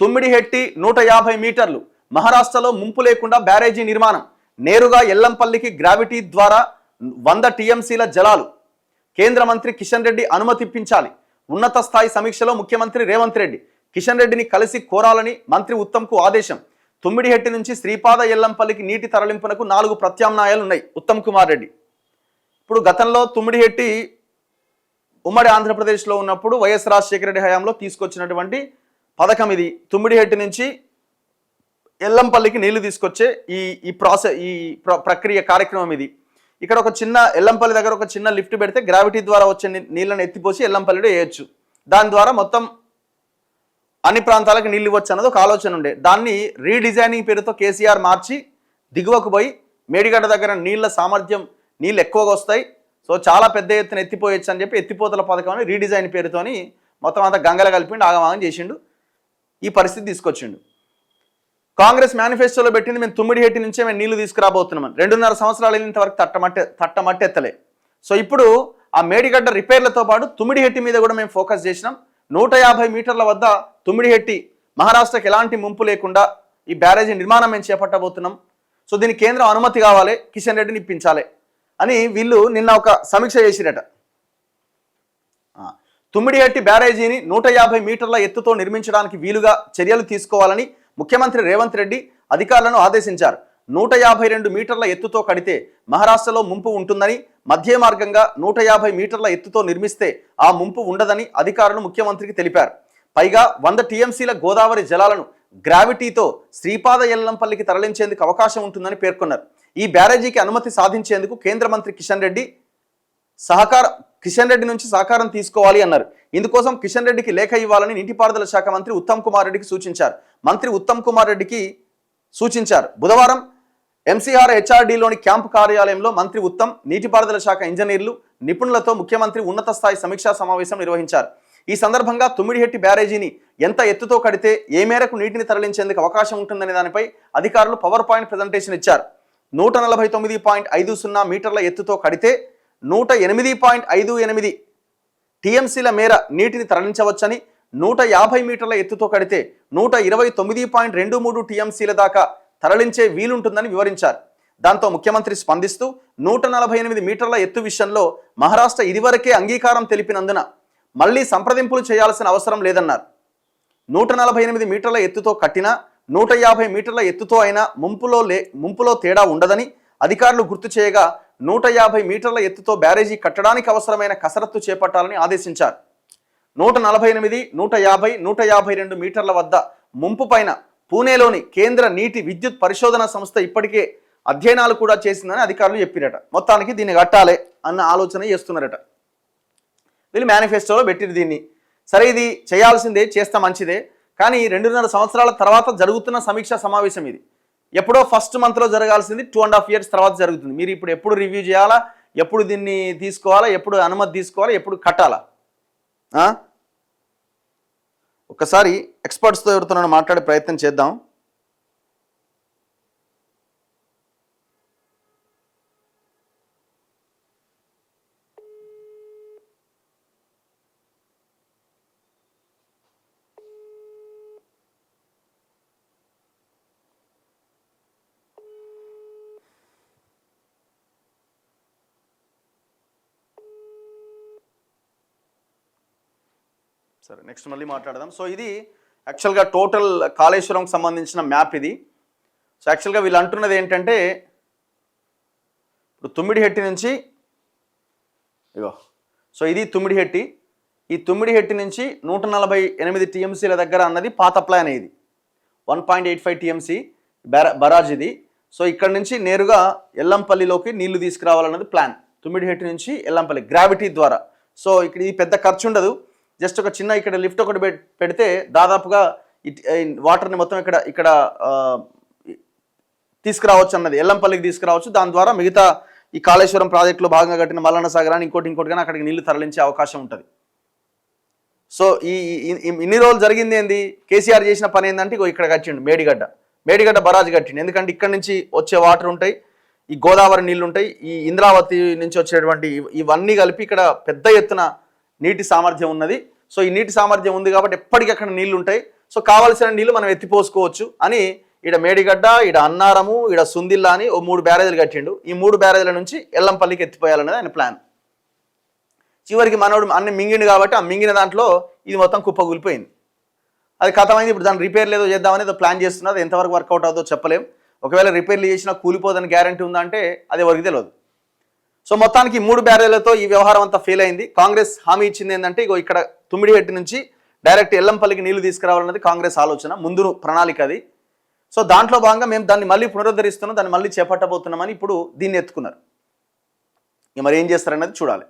తుమ్మిడిహెట్టి 150 మీటర్లు మహారాష్ట్రలో ముంపు లేకుండా బ్యారేజీ నిర్మాణం, నేరుగా ఎల్లంపల్లికి గ్రావిటీ ద్వారా 100 టీఎంసీల జలాలు. కేంద్ర మంత్రి కిషన్ రెడ్డి అనుమతి ఇప్పించాలి. ఉన్నత స్థాయి సమీక్షలో ముఖ్యమంత్రి రేవంత్ రెడ్డి కిషన్ రెడ్డిని కలిసి కోరాలని మంత్రి ఉత్తమ్కు ఆదేశం. తుమ్మిడిహెట్టి నుంచి శ్రీపాద ఎల్లంపల్లికి నీటి తరలింపునకు 4 ప్రత్యామ్నాయాలు ఉన్నాయి. ఉత్తమ్ కుమార్ రెడ్డి ఇప్పుడు గతంలో తుమ్మిడిహెట్టి ఉమ్మడి ఆంధ్రప్రదేశ్లో ఉన్నప్పుడు వైఎస్ రాజశేఖర రెడ్డి హయాంలో తీసుకొచ్చినటువంటి పథకం ఇది. తుమ్మిడిహెట్టి నుంచి ఎల్లంపల్లికి నీళ్లు తీసుకొచ్చే ఈ ప్రక్రియ కార్యక్రమం ఇది. ఇక్కడ ఒక చిన్న ఎల్లంపల్లి దగ్గర ఒక చిన్న లిఫ్ట్ పెడితే గ్రావిటీ ద్వారా వచ్చే నీళ్ళని ఎత్తిపోసి ఎల్లంపల్లిలో వేయచ్చు. దాని ద్వారా మొత్తం అన్ని ప్రాంతాలకు నీళ్ళు ఇవ్వచ్చు అన్నది ఒక ఆలోచన ఉండే. దాన్ని రీడిజైనింగ్ పేరుతో కేసీఆర్ మార్చి దిగువకు పోయి మేడిగడ్డ దగ్గర నీళ్ళ సామర్థ్యం నీళ్ళు ఎక్కువగా వస్తాయి, సో చాలా పెద్ద ఎత్తున ఎత్తిపోయచ్చు అని చెప్పి ఎత్తిపోతల పథకం అని రీడిజైన్ పేరుతోని మొత్తం అంతా గంగల కలిపిండు, ఆగమాగం చేసిండు. ఈ పరిస్థితి తీసుకొచ్చిండు. కాంగ్రెస్ మేనిఫెస్టోలో పెట్టింది మేము తుమ్మిడిహెట్టి నుంచే మేము నీళ్లు తీసుకురాబోతున్నామని. 2.5 సంవత్సరాలు వెళ్ళినంతవరకు తట్టమట్టెత్తలే. సో ఇప్పుడు ఆ మేడిగడ్డ రిపేర్లతో పాటు తుమ్మిడిహెట్టి మీద కూడా మేము ఫోకస్ చేసినాం. 150 మీటర్ల వద్ద తుమ్మిడిహెట్టి మహారాష్ట్రకి ఎలాంటి ముంపు లేకుండా ఈ బ్యారేజీ నిర్మాణం మేము చేపట్టబోతున్నాం. సో దీనికి కేంద్రం అనుమతి కావాలి, కిషన్ రెడ్డిని ఇప్పించాలి అని వీళ్ళు నిన్న ఒక సమీక్ష చేసిరట. తుమ్మిడిహెట్టి బ్యారేజీని 150 మీటర్ల ఎత్తుతో నిర్మించడానికి వీలుగా చర్యలు తీసుకోవాలని ముఖ్యమంత్రి రేవంత్ రెడ్డి అధికారులను ఆదేశించారు. 152 మీటర్ల ఎత్తుతో కడితే మహారాష్ట్రలో ముంపు ఉంటుందని, మధ్య మార్గంగా 150 మీటర్ల ఎత్తుతో నిర్మిస్తే ఆ ముంపు ఉండదని అధికారులు ముఖ్యమంత్రికి తెలిపారు. పైగా 100 టీఎంసీల గోదావరి జలాలను గ్రావిటీతో శ్రీపాద ఎల్లంపల్లికి తరలించేందుకు అవకాశం ఉంటుందని పేర్కొన్నారు. ఈ బ్యారేజీకి అనుమతి సాధించేందుకు కేంద్ర మంత్రి కిషన్ రెడ్డి నుంచి సహకారం తీసుకోవాలి అన్నారు. ఇందుకోసం కిషన్ రెడ్డికి లేఖ ఇవ్వాలని నీటిపారుదల శాఖ మంత్రి ఉత్తమ్ కుమార్ రెడ్డికి సూచించారు. మంత్రి ఉత్తమ్ కుమార్ రెడ్డికి సూచించారు. బుధవారం ఎంసీఆర్ హెచ్ఆర్డీలోని క్యాంపు కార్యాలయంలో మంత్రి ఉత్తమ్, నీటిపారుదల శాఖ ఇంజనీర్లు, నిపుణులతో ముఖ్యమంత్రి ఉన్నత స్థాయి సమీక్షా సమావేశం నిర్వహించారు. ఈ సందర్భంగా తుమ్మిడిహెట్టి బ్యారేజీని ఎంత ఎత్తుతో కడితే ఏ మేరకు నీటిని తరలించేందుకు అవకాశం ఉంటుందనే దానిపై అధికారులు పవర్ పాయింట్ ప్రజెంటేషన్ ఇచ్చారు. 149.50 మీటర్ల ఎత్తుతో కడితే 108.58 టీఎంసీల మేర నీటిని తరలించవచ్చని, 150 మీటర్ల ఎత్తుతో కడితే 129.23 టీఎంసీల దాకా తరలించే వీలుంటుందని వివరించారు. దాంతో ముఖ్యమంత్రి స్పందిస్తూ 148 మీటర్ల ఎత్తు విషయంలో మహారాష్ట్ర ఇదివరకే అంగీకారం తెలిపినందున మళ్లీ సంప్రదింపులు చేయాల్సిన అవసరం లేదన్నారు. 148 మీటర్ల ఎత్తుతో కట్టినా 150 మీటర్ల ఎత్తుతో అయినా ముంపులో తేడా ఉండదని అధికారులు గుర్తు చేయగా, 150 మీటర్ల ఎత్తుతో బ్యారేజీ కట్టడానికి అవసరమైన కసరత్తు చేపట్టాలని ఆదేశించారు. 148, 150, 152 మీటర్ల వద్ద ముంపు పైన పూణేలోని కేంద్ర నీటి విద్యుత్ పరిశోధన సంస్థ ఇప్పటికే అధ్యయనాలు కూడా చేసిందని అధికారులు చెప్పిరట. మొత్తానికి దీన్ని కట్టాలి అన్న ఆలోచన చేస్తున్నారట. వీళ్ళు మేనిఫెస్టోలో పెట్టిరు దీన్ని. సరే, ఇది చేయాల్సిందే, చేస్తే మంచిదే, కానీ 2.5 సంవత్సరాల తర్వాత జరుగుతున్న సమీక్షా సమావేశం ఇది. ఎప్పుడో ఫస్ట్ మంత్లో జరగాల్సింది 2.5 years తర్వాత జరుగుతుంది. మీరు ఇప్పుడు ఎప్పుడు రివ్యూ చేయాలా, ఎప్పుడు దీన్ని తీసుకోవాలా, ఎప్పుడు అనుమతి తీసుకోవాలా, ఎప్పుడు కట్టాలా? ఒక్కసారి ఎక్స్పర్ట్స్తో ఎవరితో మాట్లాడే ప్రయత్నం చేద్దాం. సరే, నెక్స్ట్ మళ్ళీ మాట్లాడదాం. సో ఇది యాక్చువల్గా టోటల్ కాళేశ్వరంకి సంబంధించిన మ్యాప్ ఇది. సో యాక్చువల్గా వీళ్ళు అంటున్నది ఏంటంటే, ఇప్పుడు తుమ్మిడిహెట్టి నుంచి సో ఇది తుమ్మిడిహెట్టి, ఈ తుమ్మిడిహెట్టి నుంచి 148 టీఎంసీల దగ్గర అన్నది పాత ప్లాన్. ఇది 1.85 టీఎంసీ బరాజ్ ఇది. సో ఇక్కడ నుంచి నేరుగా ఎల్లంపల్లిలోకి నీళ్లు తీసుకురావాలన్నది ప్లాన్. తుమ్మిడిహెట్టి నుంచి ఎల్లంపల్లి గ్రావిటీ ద్వారా. సో ఇక్కడ ఈ పెద్ద ఖర్చు ఉండదు, జస్ట్ ఒక చిన్న ఇక్కడ లిఫ్ట్ ఒకటి పెడితే దాదాపుగా వాటర్ని మొత్తం ఇక్కడ తీసుకురావచ్చు అన్నది, ఎల్లంపల్లికి తీసుకురావచ్చు. దాని ద్వారా మిగతా ఈ కాళేశ్వరం ప్రాజెక్టులో భాగంగా కట్టిన మల్లన్న సాగర్ అని ఇంకోటి కానీ అక్కడికి నీళ్లు తరలించే అవకాశం ఉంటుంది. సో ఇన్ని రోజులు జరిగింది ఏంది, కేసీఆర్ చేసిన పని ఏంటంటే ఇక్కడ కట్టిండు మేడిగడ్డ బరాజ్ కట్టిండు. ఎందుకంటే ఇక్కడ నుంచి వచ్చే వాటర్ ఉంటాయి, ఈ గోదావరి నీళ్లు ఉంటాయి, ఈ ఇంద్రావతి నుంచి వచ్చేటువంటి ఇవన్నీ కలిపి ఇక్కడ పెద్ద ఎత్తున నీటి సామర్థ్యం ఉన్నది. సో ఈ నీటి సామర్థ్యం ఉంది కాబట్టి ఎప్పటికక్కడ నీళ్లు ఉంటాయి. సో కావాల్సిన నీళ్లు మనం ఎత్తిపోసుకోవచ్చు అని ఈడ మేడిగడ్డ, ఈడ అన్నారము, ఈడ సుందిల్లా అని ఓ 3 బ్యారేజీలు కట్టిండు. ఈ 3 బ్యారేజీల నుంచి ఎల్లంపల్లికి ఎత్తిపోయాలనేది ఆయన ప్లాన్. చివరికి మనోడు అన్ని మింగిండు కాబట్టి ఆ మింగిన దాంట్లో ఇది మొత్తం కుప్పకూలిపోయింది. అది కథమైంది. ఇప్పుడు దాన్ని రిపేర్లు ఏదో చేద్దామని ఏదో ప్లాన్ చేస్తున్నారు. ఎంతవరకు వర్కౌట్ అవుతుందో చెప్పలేం. ఒకవేళ రిపేర్లు చేసినా కూలిపోదని గ్యారంటీ ఉందంటే అది ఎవరికి తెలియదు. సో మొత్తానికి 3 బ్యారేజీలతో ఈ వ్యవహారం అంతా ఫెయిల్ అయింది. కాంగ్రెస్ హామీ ఇచ్చింది ఏంటంటే ఇగో ఇక్కడ తుమ్మిడిహెట్టి నుంచి డైరెక్ట్ ఎల్లంపల్లికి నీళ్లు తీసుకురావాలన్నది కాంగ్రెస్ ఆలోచన, ముందు ప్రణాళిక అది. సో దాంట్లో భాగంగా మేము దాన్ని మళ్ళీ పునరుద్ధరిస్తున్నాం, దాన్ని మళ్ళీ చేపట్టబోతున్నామని ఇప్పుడు దీన్ని ఎత్తుకున్నారు. మరి ఏం చేస్తారన్నది చూడాలి.